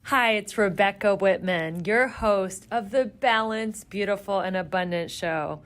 Hi, it's Rebecca Whitman, your host of the Balanced, Beautiful, and Abundant Show.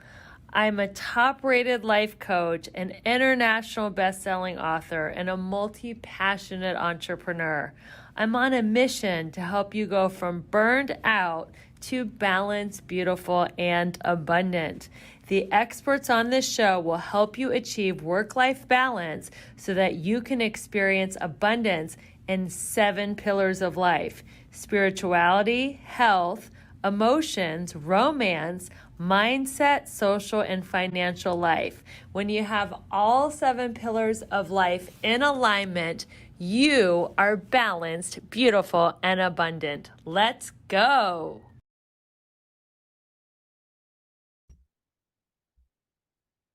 I'm a top rated life coach, an international best-selling author, and a multi-passionate entrepreneur. I'm on a mission to help you go from burned out to balanced, beautiful, and abundant. The experts on this show will help you achieve work-life balance so that you can experience abundance in 7 pillars of life: spirituality, health, emotions, romance, mindset, social, and financial life. When you have all 7 pillars of life in alignment, you are balanced, beautiful, and abundant. Let's go.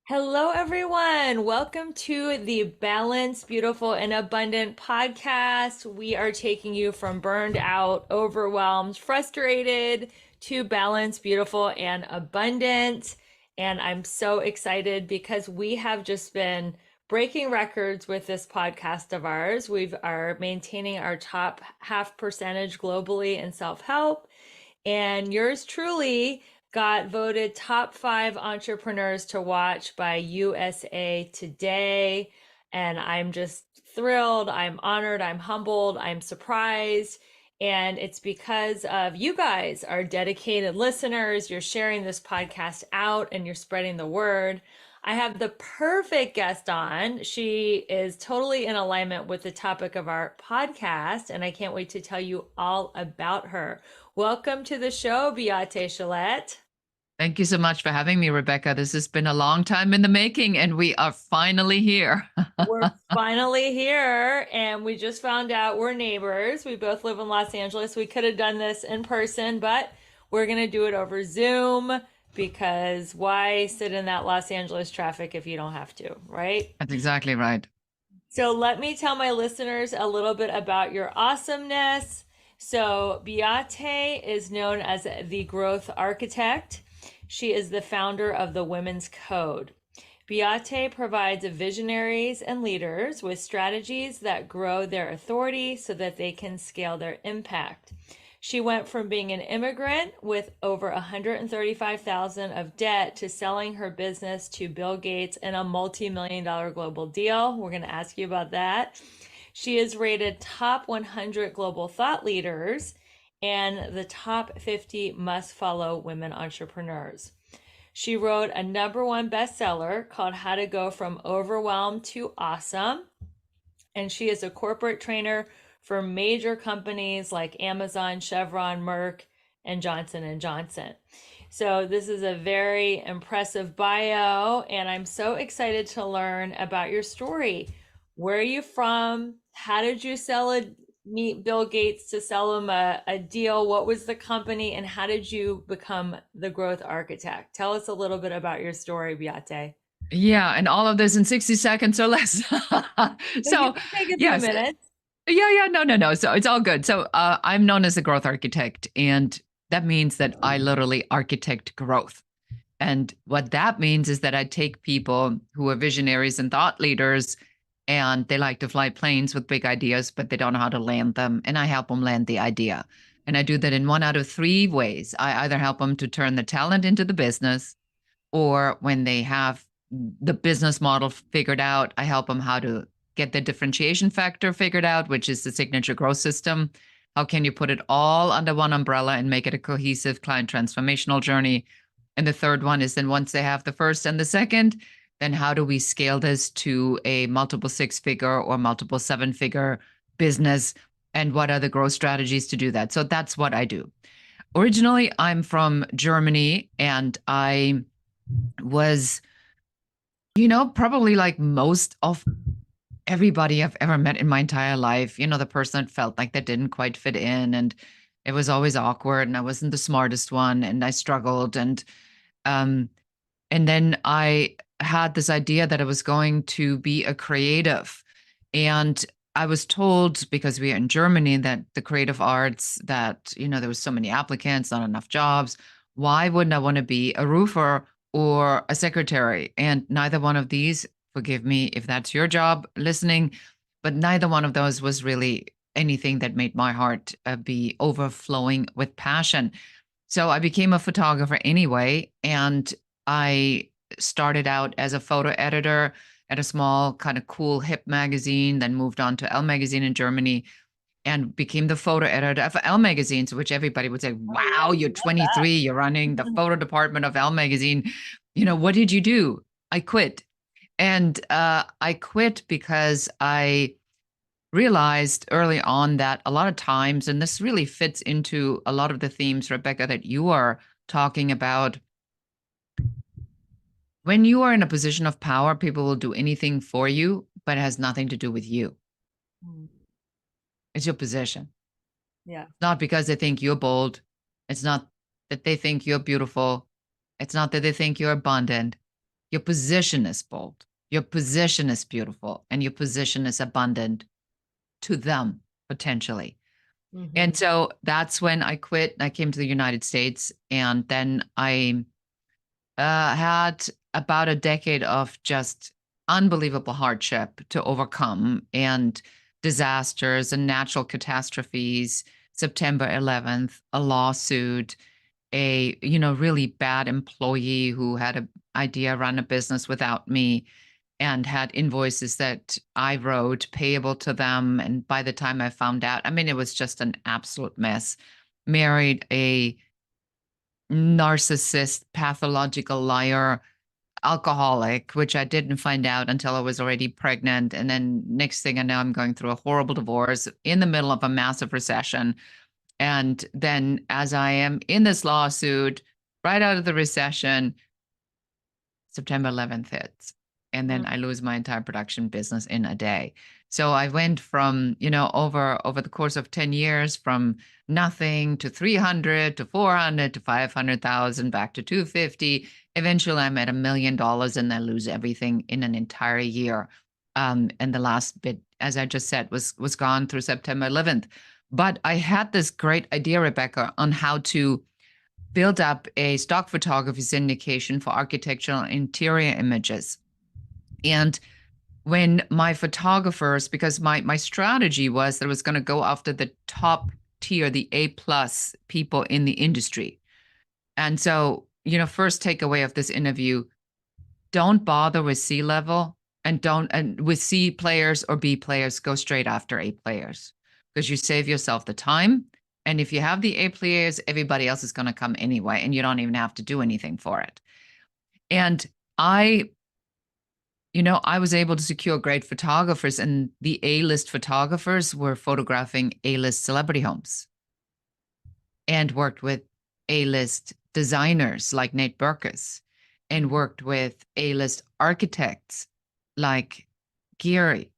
Hello, everyone. Welcome to the Balanced, Beautiful, and Abundant podcast. We are taking you from burned out, overwhelmed, frustrated to balanced, beautiful, and abundant. And I'm so excited because we have just been breaking records with this podcast of ours. We are maintaining our top half percentage globally in self-help. And yours truly got voted top 5 entrepreneurs to watch by USA Today. And I'm just thrilled. I'm honored. I'm humbled. I'm surprised. And it's because of you guys, our dedicated listeners. You're sharing this podcast out and you're spreading the word. I have the perfect guest on. She is totally in alignment with the topic of our podcast, and I can't wait to tell you all about her. Welcome to the show, Beate Chelette. Thank you so much for having me, Rebecca. This has been a long time in the making, and we are finally here. We're finally here, and we just found out we're neighbors. We both live in Los Angeles. We could have done this in person, but we're going to do it over Zoom because why sit in that Los Angeles traffic if you don't have to, right? That's exactly right. So let me tell my listeners a little bit about your awesomeness. So Beate is known as the growth architect. She is the founder of the Women's Code. Beate provides visionaries and leaders with strategies that grow their authority so that they can scale their impact. She went from being an immigrant with over 135,000 of debt to selling her business to Bill Gates in a multi-million-dollar global deal. We're going to ask you about that. She is rated top 100 global thought leaders and the top 50 must-follow women entrepreneurs. She wrote a #1 bestseller called How to Go from Overwhelmed to Awesome, and she is a corporate trainer for major companies like Amazon, Chevron, Merck, and Johnson & Johnson. So this is a very impressive bio, and I'm so excited to learn about your story. Where are you from? How did you meet Bill Gates to sell him a deal? What was the company, and how did you become the growth architect? Tell us a little bit about your story, Beate. Yeah, and all of this in 60 seconds or less. You So, can take a few yes. minutes. Yeah, no. So it's all good. So I'm known as a growth architect, and that means that I literally architect growth. And what that means is that I take people who are visionaries and thought leaders, and they like to fly planes with big ideas, but they don't know how to land them. And I help them land the idea. And I do that in 1 out of 3 ways. I either help them to turn the talent into the business, or when they have the business model figured out, I help them how to get the differentiation factor figured out, which is the signature growth system. How can you put it all under one umbrella and make it a cohesive client transformational journey? And the third one is then once they have the first and the second, then how do we scale this to a multiple 6-figure or multiple 7-figure business? And what are the growth strategies to do that? So that's what I do. Originally, I'm from Germany, and I was, probably like most of everybody I've ever met in my entire life, the person that felt like they didn't quite fit in, and it was always awkward, and I wasn't the smartest one, and I struggled. Um, and then I had this idea that I was going to be a creative. And I was told, because we are in Germany, that the creative arts, that, there was so many applicants, not enough jobs. Why wouldn't I want to be a roofer or a secretary? And neither one of these, forgive me if that's your job listening, but neither one of those was really anything that made my heart be overflowing with passion. So I became a photographer anyway, and I started out as a photo editor at a small, kind of cool, hip magazine, then moved on to Elle magazine in Germany and became the photo editor of Elle magazine, which everybody would say, Oh, yeah, wow, you're love that. 23, you're running the photo department of Elle magazine. What did you do? I quit. And I quit because I realized early on that a lot of times, and this really fits into a lot of the themes, Rebecca, that you are talking about. When you are in a position of power, people will do anything for you, but it has nothing to do with you. Mm. It's your position. Yeah. Not because they think you're bold. It's not that they think you're beautiful. It's not that they think you're abundant. Your position is bold. Your position is beautiful. And your position is abundant to them, potentially. Hmm. And so that's when I quit. I came to the United States. And then I had about a decade of just unbelievable hardship to overcome and disasters and natural catastrophes. September 11th, a lawsuit, a really bad employee who had an idea run a business without me and had invoices that I wrote payable to them. And by the time I found out, I mean, it was just an absolute mess. Married a narcissist, pathological liar, alcoholic, which I didn't find out until I was already pregnant. And then next thing I know, I'm going through a horrible divorce in the middle of a massive recession. And then as I am in this lawsuit, right out of the recession, September 11th hits. And then I lose my entire production business in a day. So I went from, over the course of 10 years, from nothing to 300 to 400 to 500,000 back to 250. Eventually I'm at $1 million and I lose everything in an entire year. And the last bit, as I just said, was gone through September 11th. But I had this great idea, Rebecca, on how to build up a stock photography syndication for architectural interior images. And when my photographers, because my strategy was that I was going to go after the top tier, the A plus people in the industry. And so, first takeaway of this interview, don't bother with C level and with C players or B players, go straight after A players because you save yourself the time. And if you have the A players, everybody else is going to come anyway, and you don't even have to do anything for it. And I, I was able to secure great photographers, and the A-list photographers were photographing A-list celebrity homes and worked with A-list designers like Nate Berkus and worked with A-list architects like Geary.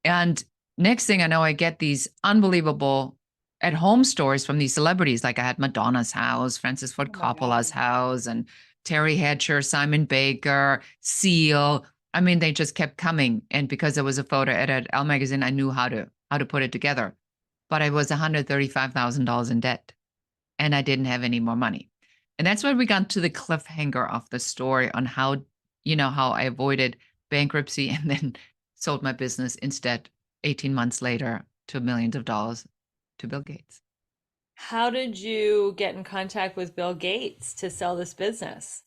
And next thing I know, I get these unbelievable at-home stories from these celebrities. Like I had Madonna's house, Francis Ford Coppola's house, and Terry Hatcher, Simon Baker, Seal. I mean, they just kept coming. And because I was a photo editor at Elle magazine, I knew how to put it together. But I was $135,000 in debt, and I didn't have any more money. And that's when we got to the cliffhanger of the story on how I avoided bankruptcy and then sold my business instead 18 months later to millions of dollars to Bill Gates. How did you get in contact with Bill Gates to sell this business?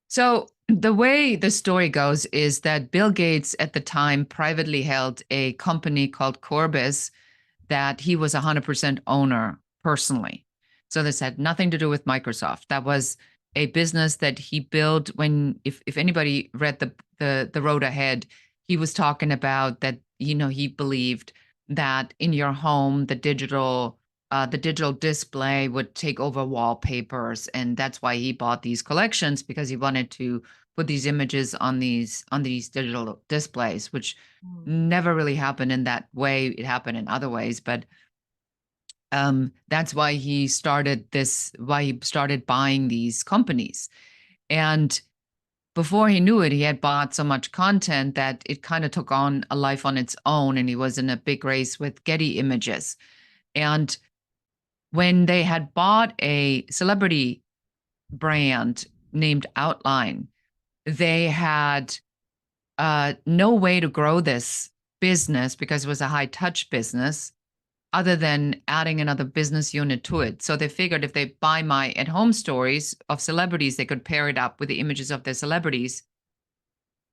So the way the story goes is that Bill Gates at the time privately held a company called Corbis that he was 100% owner personally. So this had nothing to do with Microsoft. That was a business that he built when, if anybody read the Road Ahead, he was talking about that, he believed that in your home, the digital display would take over wallpapers. And that's why he bought these collections, because he wanted to put these images on these digital displays, which never really happened in that way. It happened in other ways, but that's why he started buying these companies. And before he knew it, he had bought so much content that it kind of took on a life on its own. And he was in a big race with Getty Images. And when they had bought a celebrity brand named Outline, they had no way to grow this business because it was a high touch business other than adding another business unit to it. So they figured if they buy my at home stories of celebrities, they could pair it up with the images of their celebrities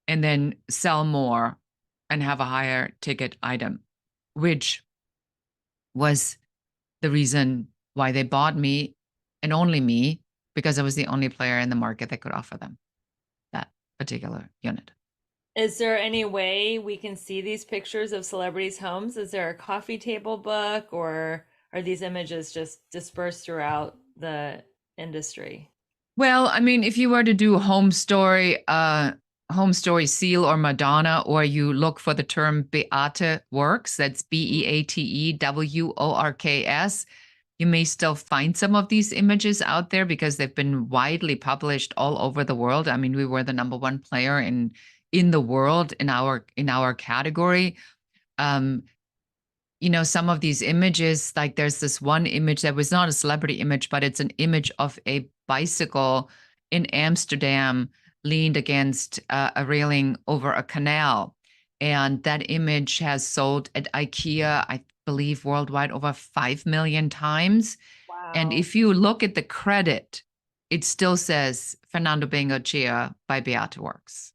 and then sell more and have a higher ticket item, which was the reason why they bought me and only me, because I was the only player in the market that could offer them that particular unit. Is there any way we can see these pictures of celebrities' homes? Is there a coffee table book, or are these images just dispersed throughout the industry? Well, I mean, if you were to do home story seal or Madonna, or you look for the term Beate Works, that's BeateWorks, you may still find some of these images out there because they've been widely published all over the world. I mean, we were the number one player in the world in our category. Um, some of these images, like there's this one image that was not a celebrity image, but it's an image of a bicycle in Amsterdam leaned against a railing over a canal. And that image has sold at IKEA, I believe, worldwide over 5 million times. And Wow. if you look at the credit, it still says Fernando Bengochea by Beate Works.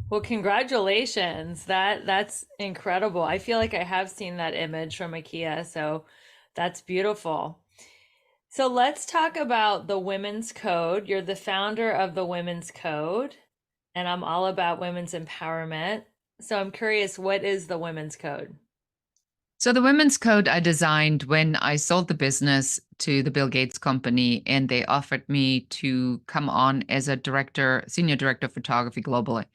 Well, congratulations. That's incredible. I feel like I have seen that image from IKEA, so that's beautiful. So let's talk about the Women's Code. You're the founder of the Women's Code, and I'm all about women's empowerment. So I'm curious, what is the Women's Code? So the Women's Code I designed when I sold the business to the Bill Gates company, and they offered me to come on as a senior director of photography globally.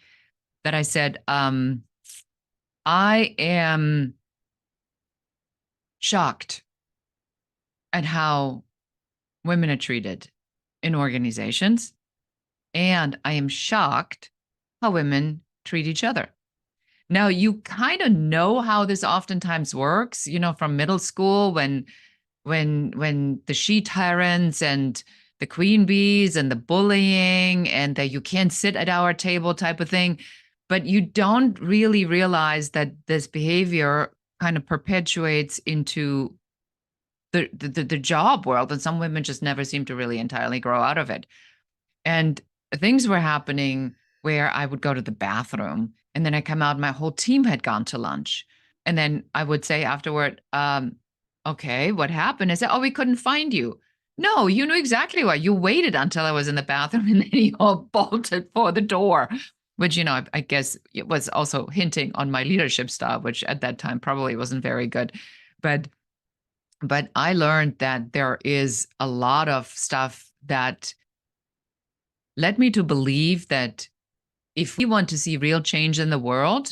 That I said, I am shocked at how women are treated in organizations, and I am shocked how women treat each other. Now, you kind of know how this oftentimes works, from middle school when the she tyrants and the queen bees and the bullying and that you can't sit at our table type of thing. But you don't really realize that this behavior kind of perpetuates into the job world, and some women just never seem to really entirely grow out of it. And things were happening where I would go to the bathroom and then I come out, my whole team had gone to lunch. And then I would say afterward, okay, what happened? I said, oh, we couldn't find you. No, you knew exactly why. You waited until I was in the bathroom and then you all bolted for the door, which, I guess it was also hinting on my leadership style, which at that time probably wasn't very good. But I learned that there is a lot of stuff that led me to believe that if we want to see real change in the world,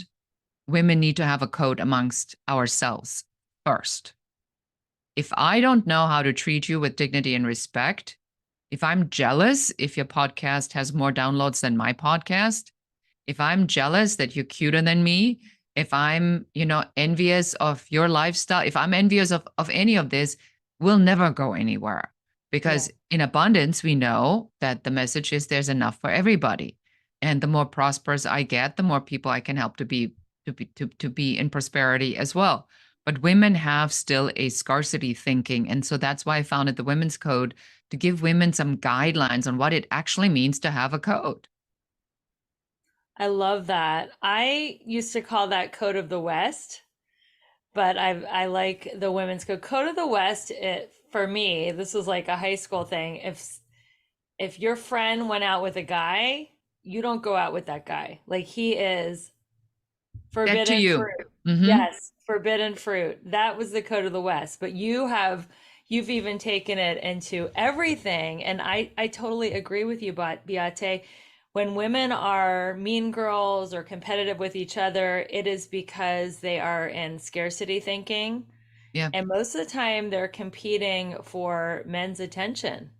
women need to have a code amongst ourselves first. If I don't know how to treat you with dignity and respect, if I'm jealous if your podcast has more downloads than my podcast, if I'm jealous that you're cuter than me, if I'm, envious of your lifestyle, if I'm envious of any of this, we'll never go anywhere. Because in abundance, we know that the message is there's enough for everybody. And the more prosperous I get, the more people I can help to be in prosperity as well. But women have still a scarcity thinking. And so that's why I founded the Women's Code, to give women some guidelines on what it actually means to have a code. I love that. I used to call that Code of the West, but I like the Women's Code. Code of the West, for me, this was like a high school thing. If your friend went out with a guy, you don't go out with that guy. Like, he is Get to forbidden you. fruit. Mm-hmm. Yes, forbidden fruit. That was the Code of the West. But you've even taken it into everything. And I totally agree with you, Beate. When women are mean girls or competitive with each other, it is because they are in scarcity thinking. Yeah. And most of the time they're competing for men's attention.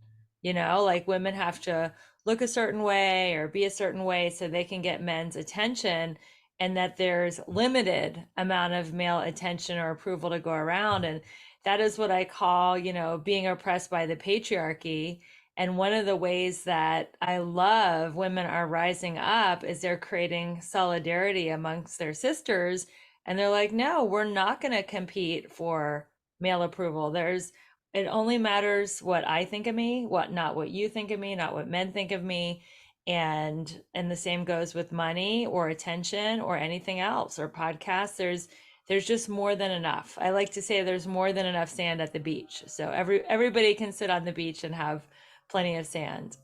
Like, women have to look a certain way or be a certain way so they can get men's attention, and that there's limited amount of male attention or approval to go around. And that is what I call, being oppressed by the patriarchy. And one of the ways that I love women are rising up is they're creating solidarity amongst their sisters. And they're like, no, we're not going to compete for male approval. It only matters what I think of me, not what you think of me, not what men think of me. And the same goes with money or attention or anything else or podcasts. There's just more than enough. I like to say there's more than enough sand at the beach. So everybody can sit on the beach and have plenty of sand.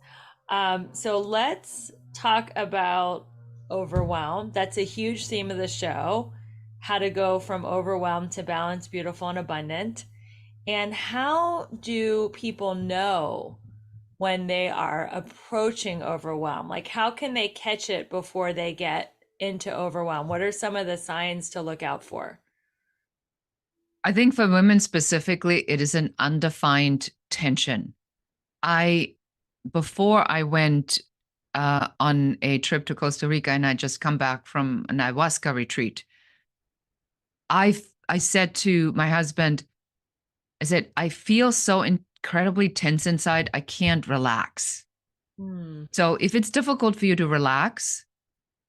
So let's talk about overwhelm. That's a huge theme of the show. How to go from overwhelmed to balanced, beautiful, and abundant. And how do people know when they are approaching overwhelm? Like, how can they catch it before they get into overwhelm? What are some of the signs to look out for? I think for women specifically, it is an undefined tension. Before I went on a trip to Costa Rica and I just come back from an ayahuasca retreat, I said to my husband, I said, I feel so incredibly tense inside, I can't relax. Hmm. So if it's difficult for you to relax,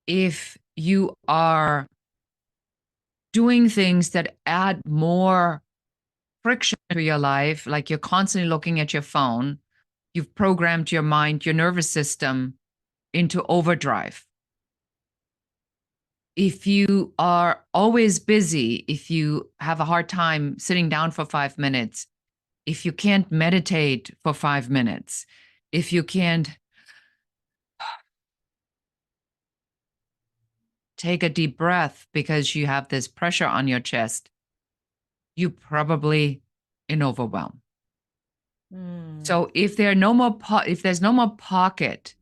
if you are doing things that add more friction to your life, like you're constantly looking at your phone, you've programmed your mind, your nervous system into overdrive. If you are always busy, if you have a hard time sitting down for 5 minutes, if you can't meditate for 5 minutes, if you can't take a deep breath because you have this pressure on your chest, you probably in overwhelm. Hmm. So if there's no more pocket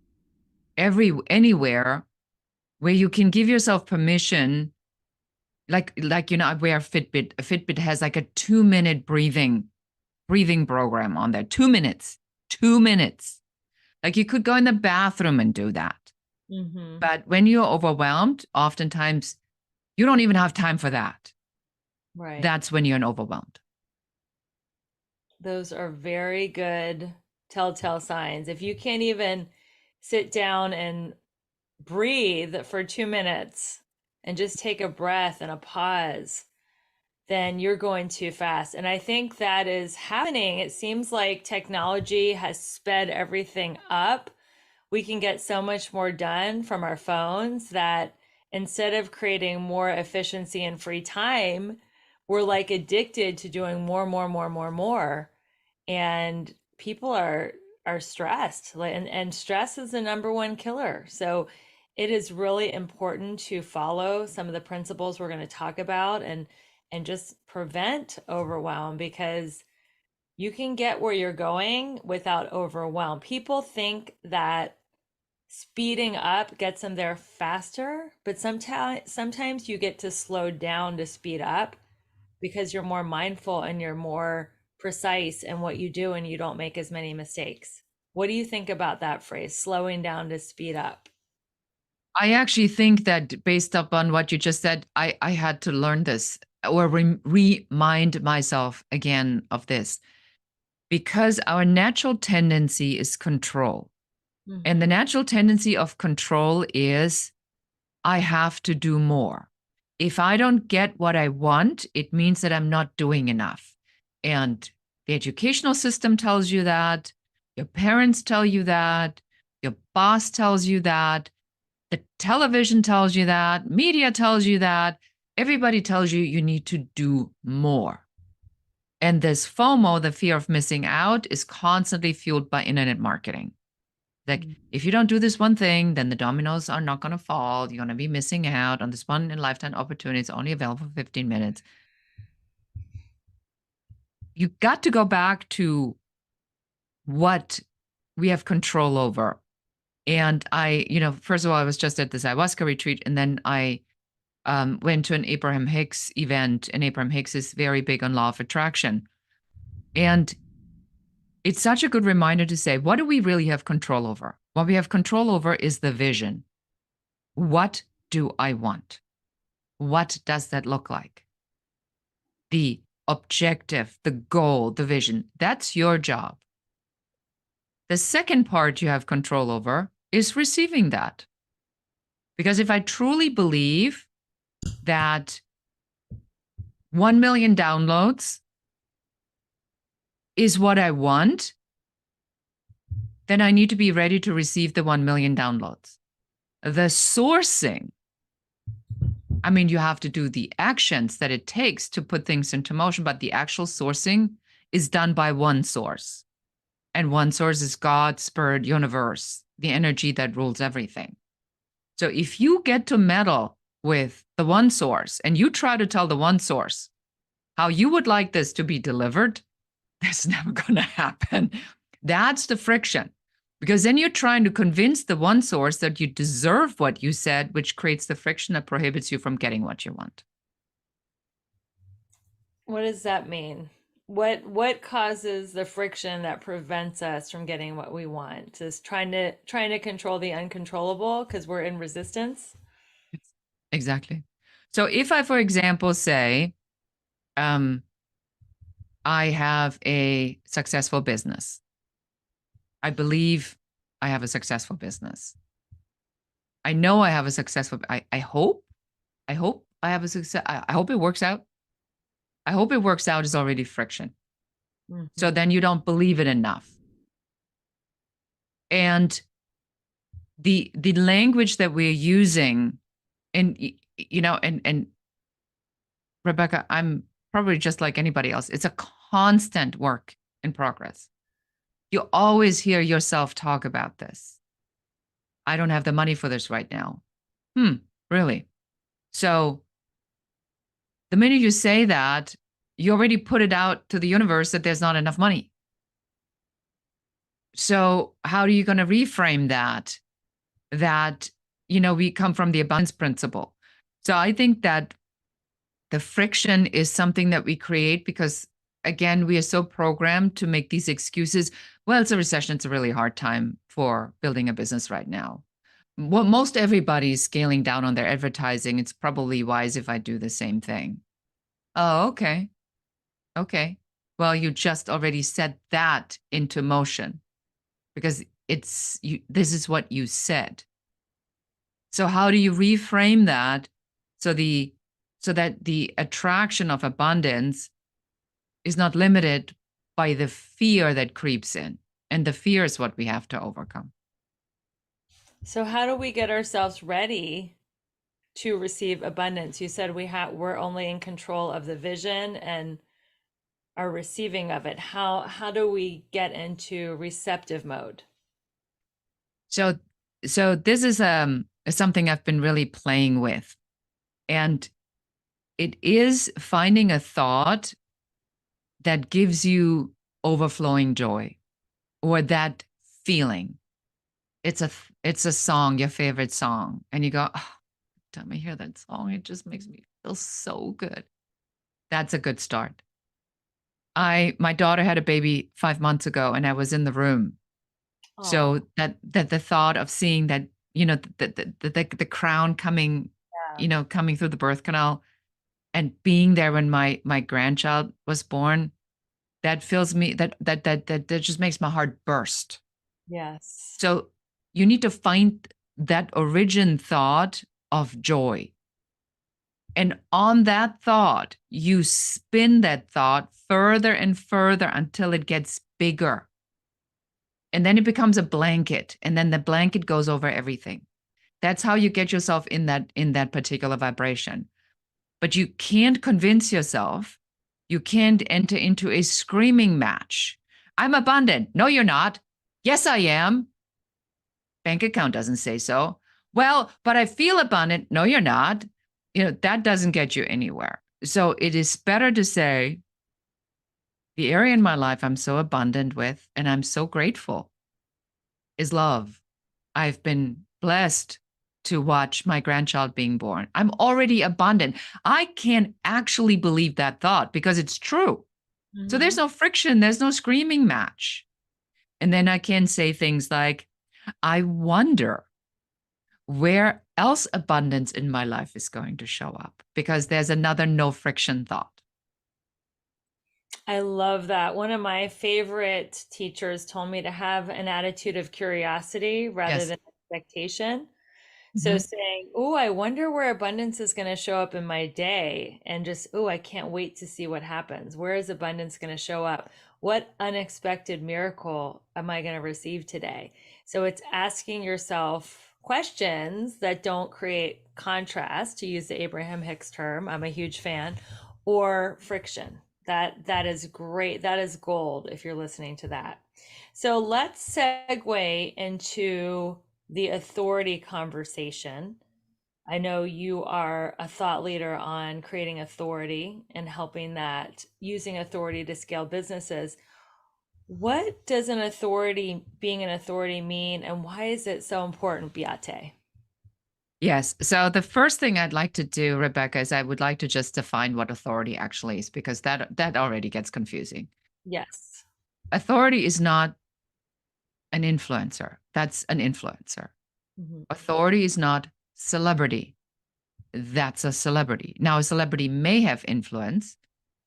anywhere where you can give yourself permission, I wear a Fitbit. A Fitbit has like a 2-minute breathing program on there. 2 minutes. 2 minutes. Like you could go in the bathroom and do that. Mm-hmm. But when you're overwhelmed, oftentimes you don't even have time for that. Right. That's when you're overwhelmed. Those are very good telltale signs. If you can't even sit down and breathe for 2 minutes and just take a breath and a pause, then you're going too fast. And I think that is happening. It seems like technology has sped everything up. We can get so much more done from our phones that instead of creating more efficiency and free time, we're like addicted to doing more, more, more, more, more. And people are stressed. And stress is the number one killer. So it is really important to follow some of the principles we're going to talk about and just prevent overwhelm, because you can get where you're going without overwhelm. People think that speeding up gets them there faster, but sometimes you get to slow down to speed up because you're more mindful and you're more precise in what you do and you don't make as many mistakes. What do you think about that phrase, slowing down to speed up? I actually think that based upon what you just said, I had to learn this or remind myself again of this, because our natural tendency is control. And the Mm-hmm. natural tendency of control is I have to do more. If I don't get what I want, it means that I'm not doing enough. And the educational system tells you that, your parents tell you that, your boss tells you that, the television tells you that, media tells you that, everybody tells you you need to do more. And this FOMO, the fear of missing out, is constantly fueled by internet marketing. Like, if you don't do this one thing, then the dominoes are not going to fall. You're going to be missing out on this one in lifetime opportunity. It's only available for 15 minutes. You got to go back to what we have control over. And first of all, I was just at this ayahuasca retreat, and then I went to an Abraham Hicks event, and Abraham Hicks is very big on law of attraction. And it's such a good reminder to say, what do we really have control over? What we have control over is the vision. What do I want? What does that look like? The objective, the goal, the vision. That's your job. The second part you have control over is receiving that. Because if I truly believe that 1 million downloads is what I want, then I need to be ready to receive the 1 million downloads. The sourcing, I mean, you have to do the actions that it takes to put things into motion, but the actual sourcing is done by one source. And one source is God, Spirit, universe, the energy that rules everything. So if you get to meddle with the one source and you try to tell the one source how you would like this to be delivered, that's never going to happen. That's the friction. Because then you're trying to convince the one source that you deserve what you said, which creates the friction that prohibits you from getting what you want. What does that mean? What causes the friction that prevents us from getting what we want? Just trying to control the uncontrollable because we're in resistance? Exactly. So if I, for example, say, I have a successful business. I believe I have a successful business. I know I have a successful, I hope I have a success. I hope it works out. I hope it works out is already friction. So then you don't believe it enough. And the language that we're using, and and Rebecca, I'm probably just like anybody else. It's a constant work in progress. You always hear yourself talk about this. I don't have the money for this right now. Really? So the minute you say that, you already put it out to the universe that there's not enough money. So how are you going to reframe that? That, we come from the abundance principle. So I think that the friction is something that we create because, again, we are so programmed to make these excuses. Well, it's a recession. It's a really hard time for building a business right now. Well, most everybody's scaling down on their advertising. It's probably wise if I do the same thing. Oh, okay. Okay. Well, you just already set that into motion because this is what you said. So how do you reframe that so that the attraction of abundance is not limited by the fear that creeps in? And the fear is what we have to overcome. So how do we get ourselves ready to receive abundance? You said we're only in control of the vision and are receiving of it. How do we get into receptive mode? So this is something I've been really playing with. And it is finding a thought that gives you overflowing joy or that feeling. It's a song, your favorite song, and you go, oh, time I hear that song, it just makes me feel so good. That's a good start. My daughter had a baby 5 months ago, and I was in the room. So that the thought of seeing that, the crown coming, coming through the birth canal, and being there when my grandchild was born, that fills me. That just makes my heart burst. Yes. So you need to find that origin thought of joy. And on that thought, you spin that thought further and further until it gets bigger. And then it becomes a blanket. And then the blanket goes over everything. That's how you get yourself in that particular vibration. But you can't convince yourself. You can't enter into a screaming match. I'm abundant. No, you're not. Yes, I am. Bank account doesn't say so. Well, but I feel abundant. No, you're not. That doesn't get you anywhere. So it is better to say, the area in my life I'm so abundant with, and I'm so grateful, is love. I've been blessed to watch my grandchild being born. I'm already abundant. I can actually believe that thought because it's true. So there's no friction. There's no screaming match. And then I can say things like, I wonder where else abundance in my life is going to show up because there's another no friction thought. I love that. One of my favorite teachers told me to have an attitude of curiosity rather Yes. than expectation. So Mhm. saying, "Oh, I wonder where abundance is going to show up in my day," and just, "Oh, I can't wait to see what happens. Where is abundance going to show up? What unexpected miracle am I going to receive today?" So it's asking yourself questions that don't create contrast, to use the Abraham Hicks term. I'm a huge fan, or friction. That is great. That is gold if you're listening to that. So let's segue into the authority conversation. I know you are a thought leader on creating authority and helping that using authority to scale businesses. What does being an authority mean, and why is it so important, Beate? Yes. So the first thing I'd like to do, Rebecca, is I would like to just define what authority actually is, because that already gets confusing. Yes. Authority is not an influencer. That's an influencer. Mhm. Authority is not celebrity. That's a celebrity. Now, a celebrity may have influence,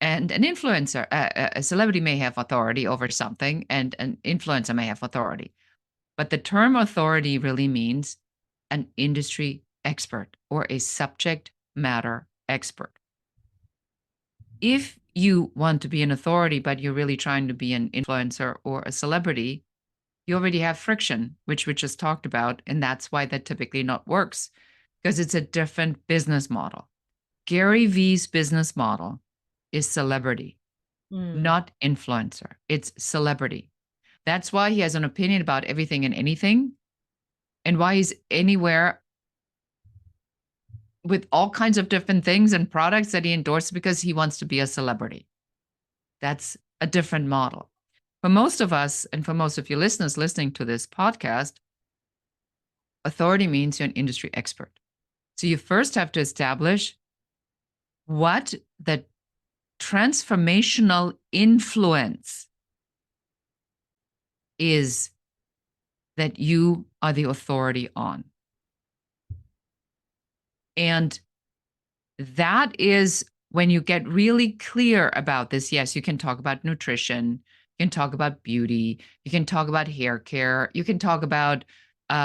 and an influencer, a celebrity may have authority over something, and an influencer may have authority. But the term authority really means an industry expert or a subject matter expert. If you want to be an authority, but you're really trying to be an influencer or a celebrity, you already have friction, which we just talked about. And that's why that typically not works, because it's a different business model. Gary Vee's business model is celebrity, Mm. not influencer. It's celebrity. That's why he has an opinion about everything and anything, and why he's anywhere with all kinds of different things and products that he endorses, because he wants to be a celebrity. That's a different model. For most of us, and for most of your listeners listening to this podcast, authority means you're an industry expert. So you first have to establish what the transformational influence is that you are the authority on. And that is when you get really clear about this. Yes, you can talk about nutrition, you can talk about beauty, you can talk about hair care, you can talk about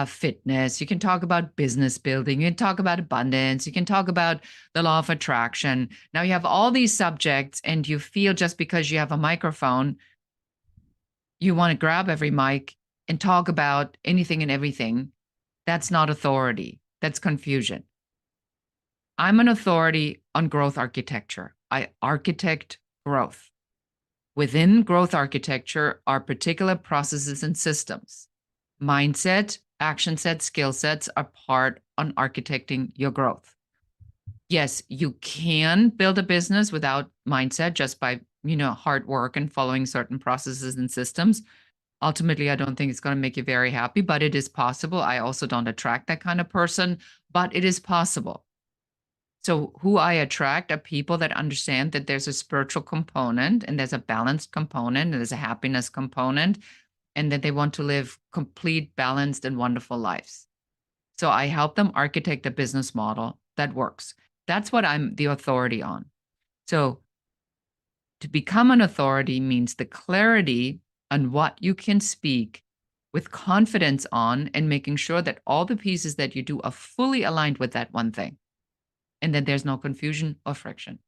fitness, you can talk about business building, you can talk about abundance, you can talk about the law of attraction. Now you have all these subjects, and you feel just because you have a microphone, you want to grab every mic and talk about anything and everything. That's not authority, that's confusion. I'm an authority on growth architecture. I architect growth. Within growth architecture are particular processes and systems. Mindset, action sets, skill sets are part on architecting your growth. Yes, you can build a business without mindset just by, hard work and following certain processes and systems. Ultimately, I don't think it's going to make you very happy, but it is possible. I also don't attract that kind of person, but it is possible. So, who I attract are people that understand that there's a spiritual component, and there's a balanced component, and there's a happiness component, and that they want to live complete, balanced, and wonderful lives. So, I help them architect a business model that works. That's what I'm the authority on. So, to become an authority means the clarity on what you can speak with confidence on, and making sure that all the pieces that you do are fully aligned with that one thing, and that there's no confusion or friction.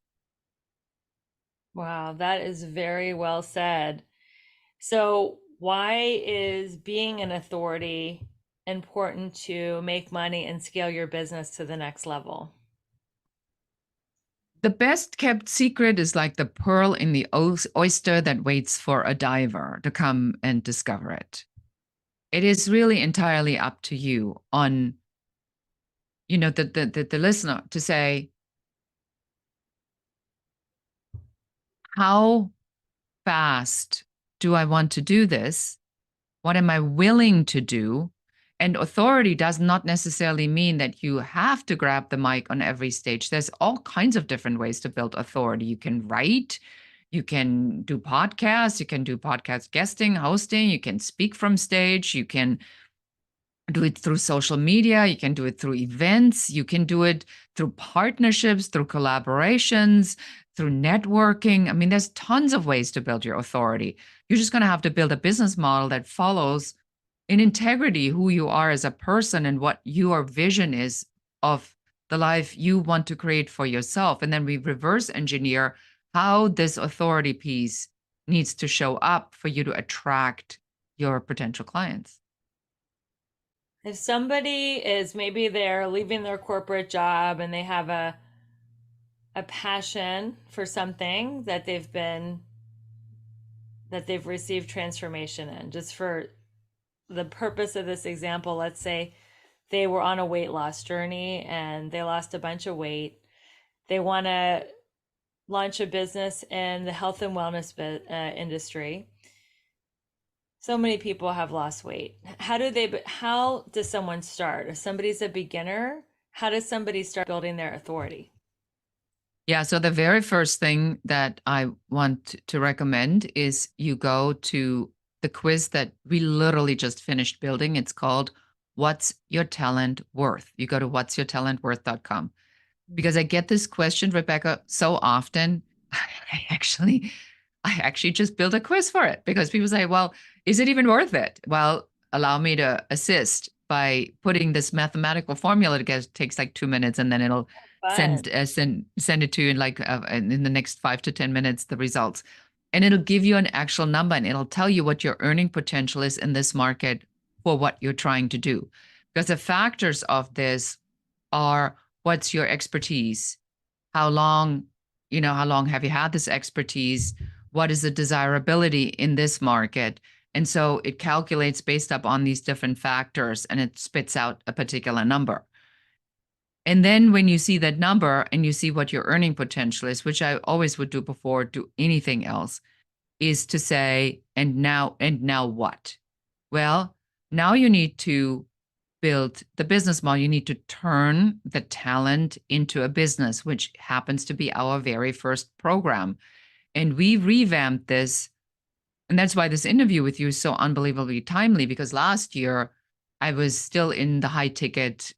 Wow, that is very well said. So, why is being an authority important to make money and scale your business to the next level? The best kept secret is like the pearl in the oyster that waits for a diver to come and discover it. It is really entirely up to you on, the listener to say, how fast do I want to do this? What am I willing to do? And authority does not necessarily mean that you have to grab the mic on every stage. There's all kinds of different ways to build authority. You can write, you can do podcasts, you can do podcast guesting, hosting, you can speak from stage, you can do it through social media, you can do it through events, you can do it through partnerships, through collaborations, through networking. I mean, there's tons of ways to build your authority. You're just going to have to build a business model that follows in integrity who you are as a person and what your vision is of the life you want to create for yourself. And then we reverse engineer how this authority piece needs to show up for you to attract your potential clients. If somebody is, maybe they're leaving their corporate job and they have a passion for something that they've received transformation in. Just for the purpose of this example, let's say they were on a weight loss journey and they lost a bunch of weight. They want to launch a business in the health and wellness industry. So many people have lost weight. How does someone start? If somebody's a beginner, how does somebody start building their authority? Yeah, so the very first thing that I want to recommend is you go to the quiz that we literally just finished building. It's called What's Your Talent Worth? You go to what'syourtalentworth.com. Because I get this question, Rebecca, so often. I actually just built a quiz for it because people say, well, is it even worth it? Well, allow me to assist by putting this mathematical formula together. It takes like 2 minutes, and then it'll send it to you in like in the next 5 to 10 minutes, the results. And it'll give you an actual number, and it'll tell you what your earning potential is in this market for what you're trying to do. Because the factors of this are, what's your expertise? How long have you had this expertise? What is the desirability in this market? And so it calculates based upon these different factors, and it spits out a particular number. And then when you see that number and you see what your earning potential is, which I always would do before do anything else, is to say, and now what? Well, now you need to build the business model. You need to turn the talent into a business, which happens to be our very first program. And we revamped this. And that's why this interview with you is so unbelievably timely, because last year I was still in the high ticket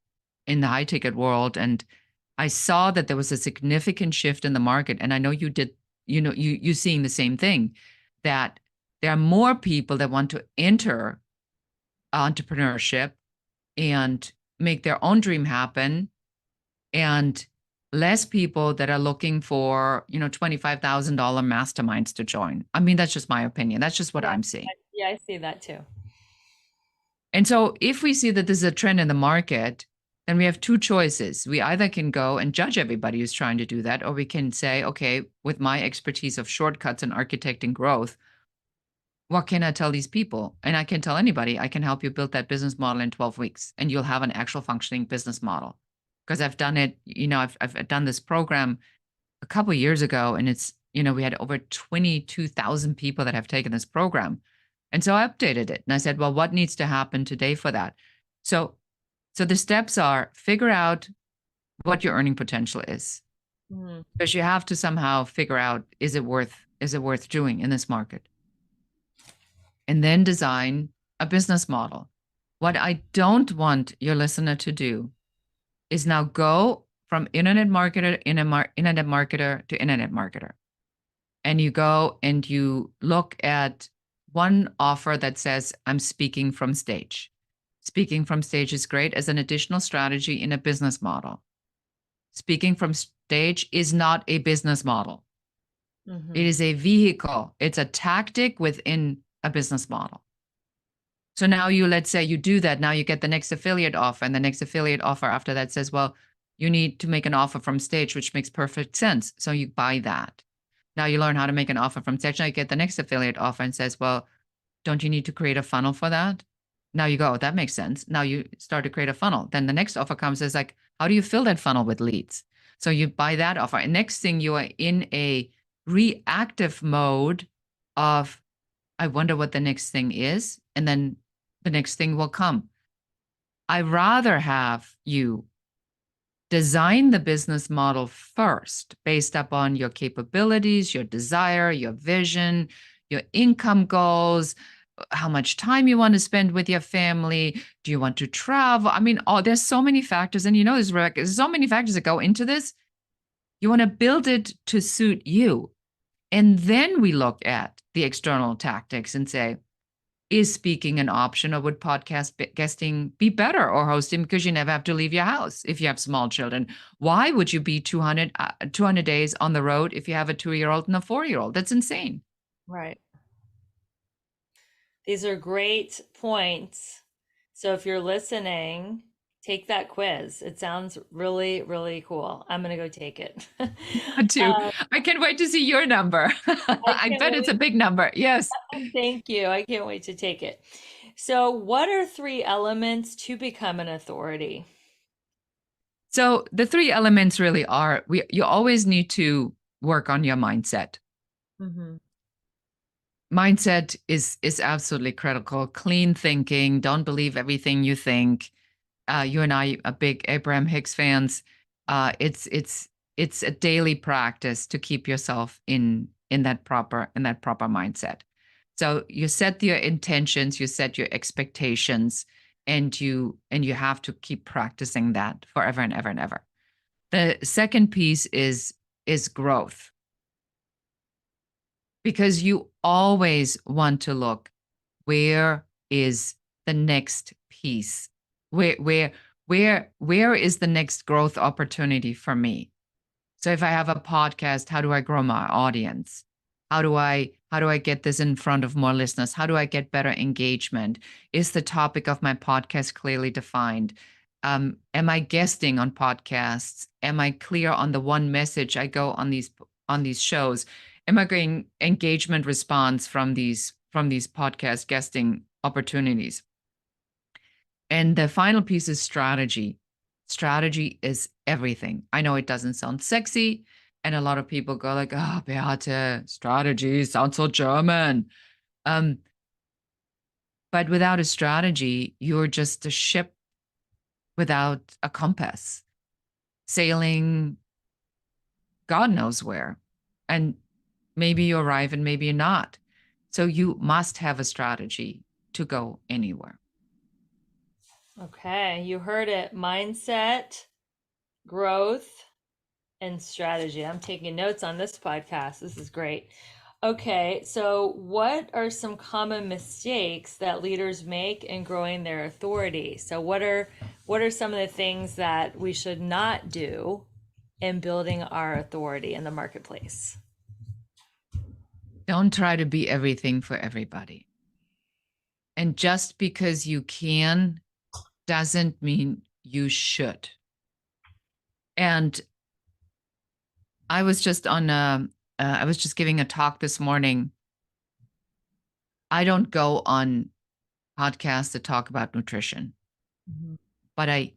world, and I saw that there was a significant shift in the market. And I know you did, you seeing the same thing, that there are more people that want to enter entrepreneurship and make their own dream happen, and less people that are looking for, $25,000 masterminds to join. I mean, that's just my opinion. That's just what I'm seeing. Yeah, I see that too. And so if we see that this is a trend in the market, then we have two choices. We either can go and judge everybody who's trying to do that, or we can say, okay, with my expertise of shortcuts and architecting growth, what can I tell these people? And I can tell anybody, I can help you build that business model in 12 weeks, and you'll have an actual functioning business model. Because I've done it, I've done this program a couple of years ago, and it's, we had over 22,000 people that have taken this program. And so I updated it and I said, well, what needs to happen today for that? So the steps are, figure out what your earning potential is. Mm-hmm. Because you have to somehow figure out, is it worth doing in this market? And then design a business model. What I don't want your listener to do is now go from internet marketer to internet marketer. And you go and you look at one offer that says, I'm speaking from stage. Speaking from stage is great as an additional strategy in a business model. Speaking from stage is not a business model. Mm-hmm. It is a vehicle. It's a tactic within a business model. So now let's say you do that. Now you get the next affiliate offer, and the next affiliate offer after that says, well, you need to make an offer from stage, which makes perfect sense. So you buy that. Now you learn how to make an offer from stage. Now you get the next affiliate offer and says, well, don't you need to create a funnel for that? Now you go, that makes sense. Now you start to create a funnel. Then the next offer comes as like, how do you fill that funnel with leads? So you buy that offer. And next thing, you are in a reactive mode of, I wonder what the next thing is. And then the next thing will come. I rather have you design the business model first based upon your capabilities, your desire, your vision, your income goals, how much time you want to spend with your family. Do you want to travel? I mean, there's so many factors. And there's so many factors that go into this. You want to build it to suit you. And then we look at the external tactics and say, is speaking an option, or would podcast guesting be better, or hosting, because you never have to leave your house if you have small children? Why would you be 200 days on the road if you have a 2-year-old and a 4-year-old? That's insane. Right. These are great points. So if you're listening, take that quiz. It sounds really, really cool. I'm going to go take it. Too. I can't wait to see your number. I I can't bet it's a wait. big number. Yes. Thank you. I can't wait to take it. So, what are 3 elements to become an authority? So the 3 elements really are, you always need to work on your mindset. Mm-hmm. Mindset is absolutely critical. Clean thinking. Don't believe everything you think. You and I are big Abraham Hicks fans. It's a daily practice to keep yourself in that proper mindset. So you set your intentions, you set your expectations, and you have to keep practicing that forever and ever and ever. The second piece is growth, because you always want to look, where is the next piece? Where is the next growth opportunity for me? So if I have a podcast, how do I grow my audience? How do I get this in front of more listeners? How do I get better engagement? Is the topic of my podcast clearly defined? Am I guesting on podcasts? Am I clear on the one message I go on these shows? Am I getting engagement response from these podcast guesting opportunities? And the final piece is strategy. Strategy is everything. I know it doesn't sound sexy, and a lot of people go like, "Oh, Beate, strategy sounds so German." Um, but without a strategy, you're just a ship without a compass, sailing God knows where. And maybe you arrive and maybe you're not. So you must have a strategy to go anywhere. Okay, you heard it. Mindset, growth, and strategy. I'm taking notes on this podcast. This is great. Okay, so what are some common mistakes that leaders make in growing their authority? So what are some of the things that we should not do in building our authority in the marketplace? Don't try to be everything for everybody. And just because you can doesn't mean you should. And I was just I was just giving a talk this morning. I don't go on podcasts to talk about nutrition, Mhm. but I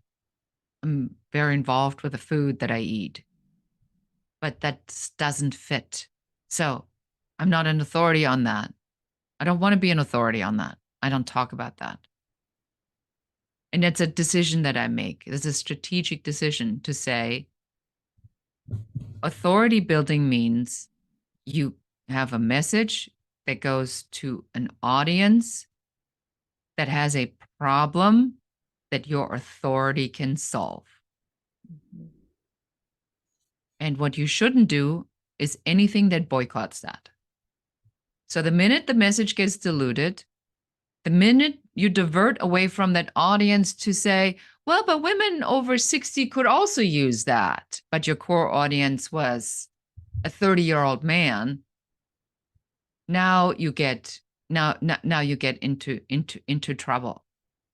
am very involved with the food that I eat. But that doesn't fit. So I'm not an authority on that. I don't want to be an authority on that. I don't talk about that. And it's a decision that I make. It's a strategic decision to say, authority building means you have a message that goes to an audience that has a problem that your authority can solve. And what you shouldn't do is anything that boycotts that. So the minute the message gets diluted, the minute you divert away from that audience to say, well, but women over 60 could also use that, but your core audience was a 30-year-old man, now you get into trouble.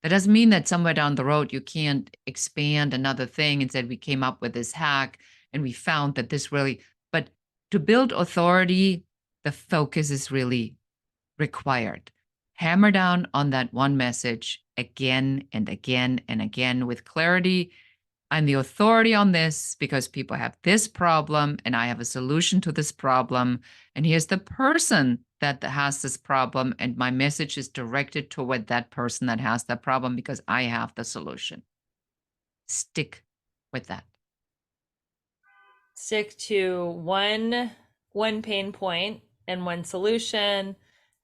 That doesn't mean that somewhere down the road you can't expand another thing and said we came up with this hack and we found that this really, but to build authority, the focus is really required. Hammer down on that one message again and again and again with clarity. I'm the authority on this because people have this problem and I have a solution to this problem. And here's the person that has this problem. And my message is directed toward that person that has that problem because I have the solution. Stick with that. Stick to one pain point and one solution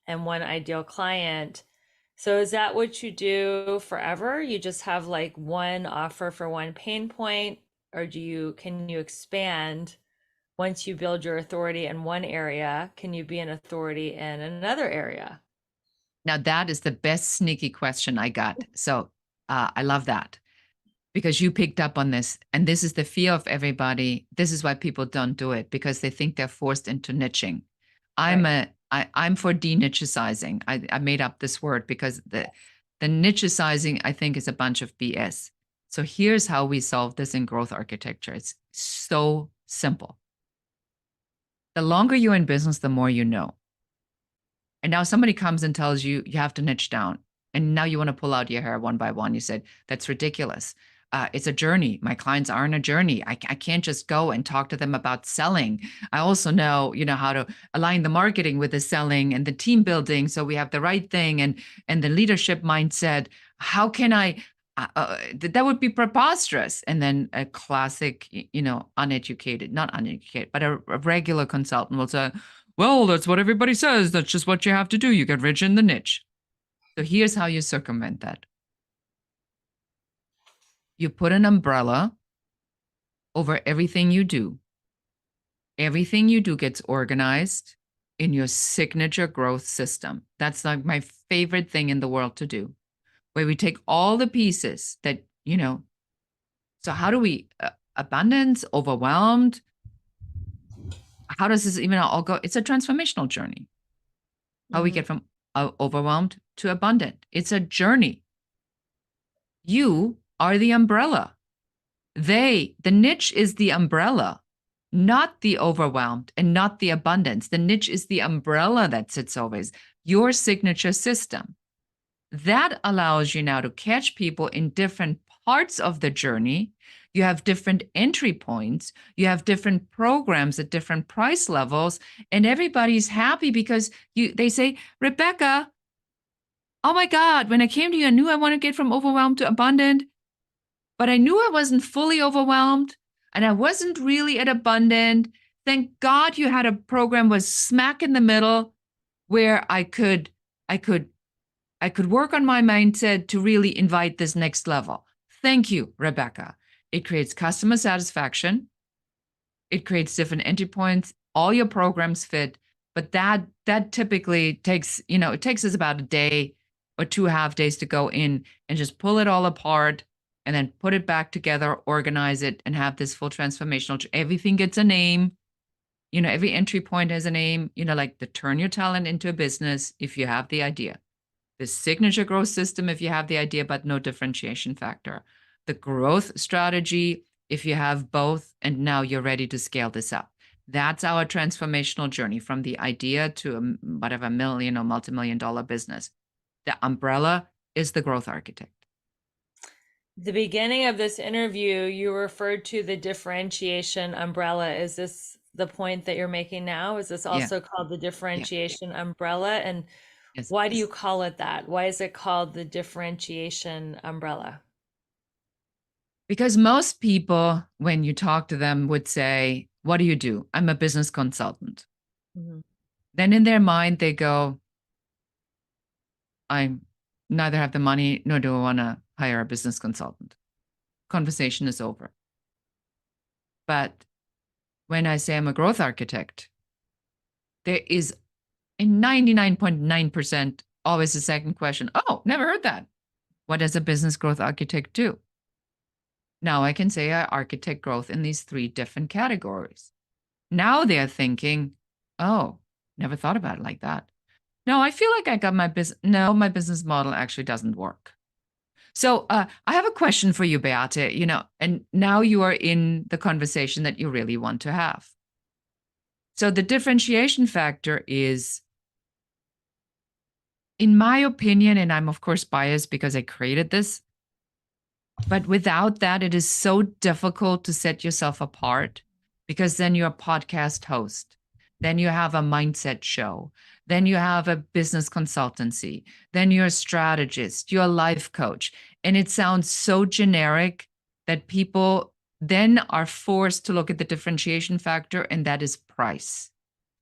and one ideal client. So is that what you do forever? You just have like one offer for one pain point, or can you expand once you build your authority in one area, can you be an authority in another area? Now, that is the best sneaky question I got. So I love that because you picked up on this. And this is the fear of everybody. This is why people don't do it, because they think they're forced into niching. Right. I'm for denichicizing. I made up this word because the nichicizing, I think, is a bunch of BS. So here's how we solve this in growth architecture. It's so simple. The longer you're in business, the more you know. And now somebody comes and tells you you have to niche down. And now you want to pull out your hair one by one. You said, that's ridiculous. It's a journey. My clients are on a journey. I can't just go and talk to them about selling. I also know, how to align the marketing with the selling and the team building, so we have the right thing and the leadership mindset. How can I? That would be preposterous. And then a classic, uneducated, not uneducated, but a regular consultant will say, well, that's what everybody says. That's just what you have to do. You get rich in the niche. So here's how you circumvent that. You put an umbrella over everything you do. Everything you do gets organized in your signature growth system. That's like my favorite thing in the world to do, where we take all the pieces that, so how do we, abundance, overwhelmed? How does this even all go? It's a transformational journey. How we get from overwhelmed to abundant. It's a journey. You are the umbrella. The niche is the umbrella, not the overwhelmed and not the abundance. The niche is the umbrella that sits over your signature system. That allows you now to catch people in different parts of the journey. You have different entry points. You have different programs at different price levels, and everybody's happy because they say, Rebecca, oh my God, when I came to you, I knew I want to get from overwhelmed to abundant, but I knew I wasn't fully overwhelmed and I wasn't really at abundant. Thank God you had a program was smack in the middle where I could work on my mindset to really invite this next level. Thank you, Rebecca. It creates customer satisfaction. It creates different entry points. All your programs fit, but that typically takes, it takes us about a day or 2.5 days to go in and just pull it all apart and then put it back together, organize it, and have this full transformational. Everything gets a name. Every entry point has a name, like the turn your talent into a business if you have the idea. The signature growth system if you have the idea but no differentiation factor. The growth strategy if you have both and now you're ready to scale this up. That's our transformational journey from the idea to whatever million or multimillion-dollar business. The umbrella is the growth architect. The beginning of this interview, you referred to the differentiation umbrella. Is this the point that you're making now? Is this also called the differentiation umbrella? And Yes. why do you call it that? Why is it called the differentiation umbrella? Because most people, when you talk to them, would say, what do you do? I'm a business consultant. Then in their mind, they go, I neither have the money nor do I want to hire a business consultant. Conversation is over. But when I say I'm a growth architect, there is a 99.9% always a second question. Oh, never heard that. What does a business growth architect do? Now I can say I architect growth in these 3 different categories. Now they're thinking, oh, never thought about it like that. No, I feel like I got my business. No, my business model actually doesn't work. So I have a question for you, Beate, and now you are in the conversation that you really want to have. So the differentiation factor is, in my opinion, and I'm of course biased because I created this, but without that, it is so difficult to set yourself apart because then you're a podcast host. Then you have a mindset show. Then you have a business consultancy. Then you're a strategist. You're a life coach. And it sounds so generic that people then are forced to look at the differentiation factor, and that is price.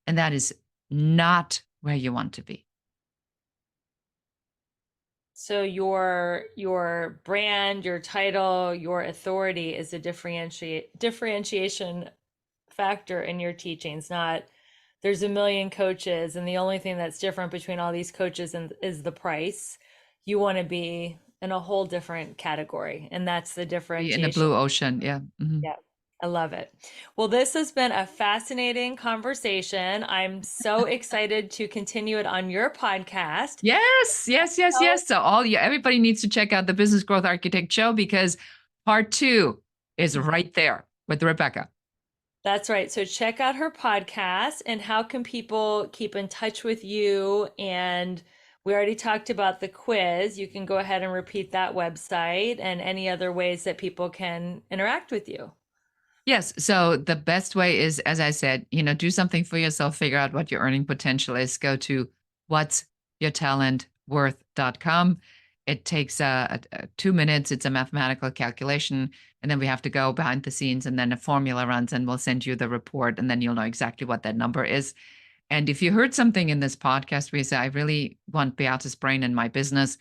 And that is not where you want to be. So your brand, your title, your authority is a differentiation factor in your teachings, not there's a million coaches and the only thing that's different between all these coaches is the price. You want to be in a whole different category, and that's the Be in the differentiation. blue ocean. Yeah. Yeah, I love it. Well, this has been a fascinating conversation. I'm so excited to continue it on your podcast. Yes, yes, yes, So yes. So everybody needs to check out the Business Growth Architect show because part 2 is right there with Rebecca. that's right. So check out her podcast. And how can people keep in touch with you? And we already talked about the quiz. You can go ahead and repeat that website and any other ways that people can interact with you. Yes. So the best way is, as I said, do something for yourself, figure out what your earning potential is. Go to whatsyourtalentworth.com. It takes 2 minutes. It's a mathematical calculation. And then we have to go behind the scenes and then a formula runs and we'll send you the report and then you'll know exactly what that number is. And if you heard something in this podcast where you say, I really want Beate's brain in my business,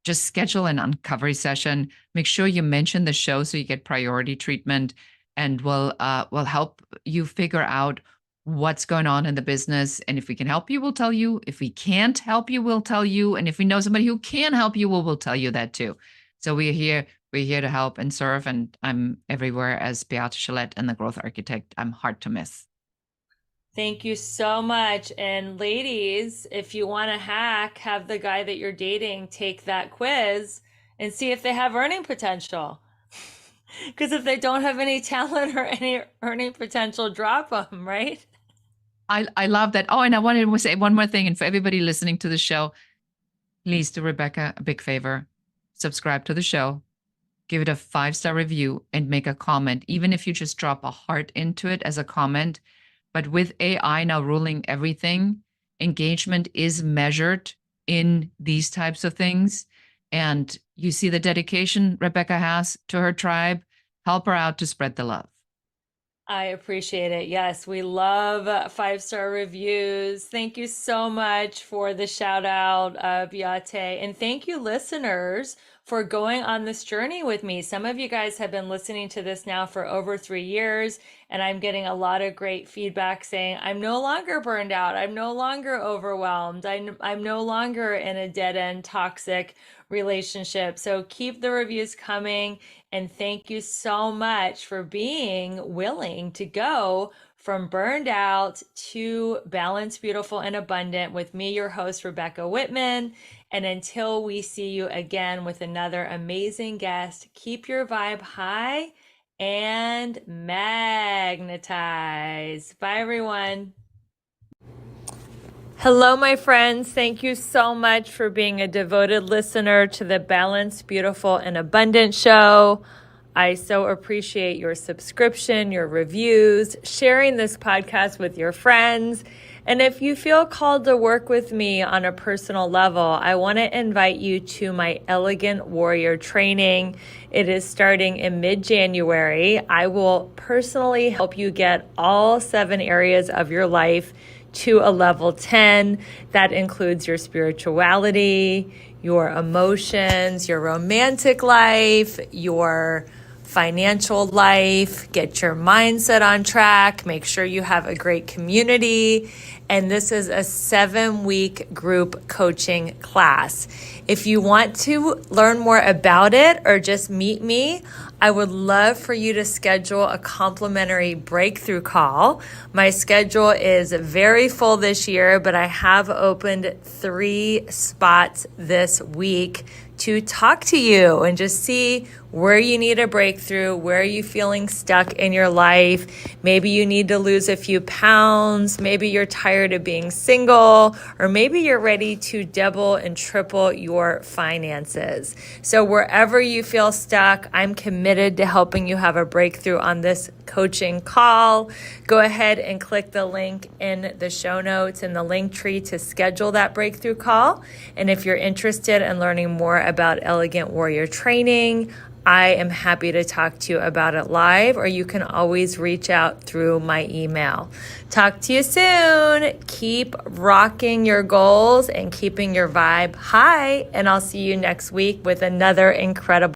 just schedule an uncovery session. Make sure you mention the show so you get priority treatment, and we'll help you figure out what's going on in the business. And if we can help you, we'll tell you. If we can't help you, we'll tell you. And if we know somebody who can help you, we'll tell you that too. So we're here. We're here to help and serve. And I'm everywhere as Beate Chelette and the Growth Architect. I'm hard to miss. Thank you so much. And ladies, if you want to hack, have the guy that you're dating take that quiz and see if they have earning potential. Because if they don't have any talent or any earning potential, drop them, right? I love that. Oh, and I wanted to say one more thing. And for everybody listening to the show, please do Rebecca a big favor. Subscribe to the show, give it a 5-star review, and make a comment, even if you just drop a heart into it as a comment. But with AI now ruling everything, engagement is measured in these types of things. And you see the dedication Rebecca has to her tribe. Help her out to spread the love. I appreciate it. Yes, we love 5-star reviews. Thank you so much for the shout out, Beate. And thank you, listeners, for going on this journey with me. Some of you guys have been listening to this now for over 3 years, and I'm getting a lot of great feedback saying, I'm no longer burned out. I'm no longer overwhelmed. I'm no longer in a dead end toxic relationship. So keep the reviews coming. And thank you so much for being willing to go from burned out to balanced, beautiful, and abundant with me, your host, Rebecca Whitman. And until we see you again with another amazing guest, keep your vibe high and magnetize. Bye, everyone. Hello, my friends. Thank you so much for being a devoted listener to the Balanced, Beautiful, and Abundant show. I so appreciate your subscription, your reviews, sharing this podcast with your friends. And if you feel called to work with me on a personal level, I want to invite you to my Elegant Warrior training. It is starting in mid-January. I will personally help you get all 7 areas of your life to a level 10. That includes your spirituality, your emotions, your romantic life, your financial life, get your mindset on track, make sure you have a great community. And this is a 7-week group coaching class. If you want to learn more about it or just meet me, I would love for you to schedule a complimentary breakthrough call. My schedule is very full this year, but I have opened 3 spots this week to talk to you and just see where you need a breakthrough, where are you feeling stuck in your life. Maybe you need to lose a few pounds. Maybe you're tired of being single, or maybe you're ready to double and triple your finances. So wherever you feel stuck, I'm committed to helping you have a breakthrough on this coaching call. Go ahead and click the link in the show notes in the link tree to schedule that breakthrough call. And if you're interested in learning more about Elegant Warrior training, I am happy to talk to you about it live, or you can always reach out through my email. Talk to you soon. Keep rocking your goals and keeping your vibe high, and I'll see you next week with another incredible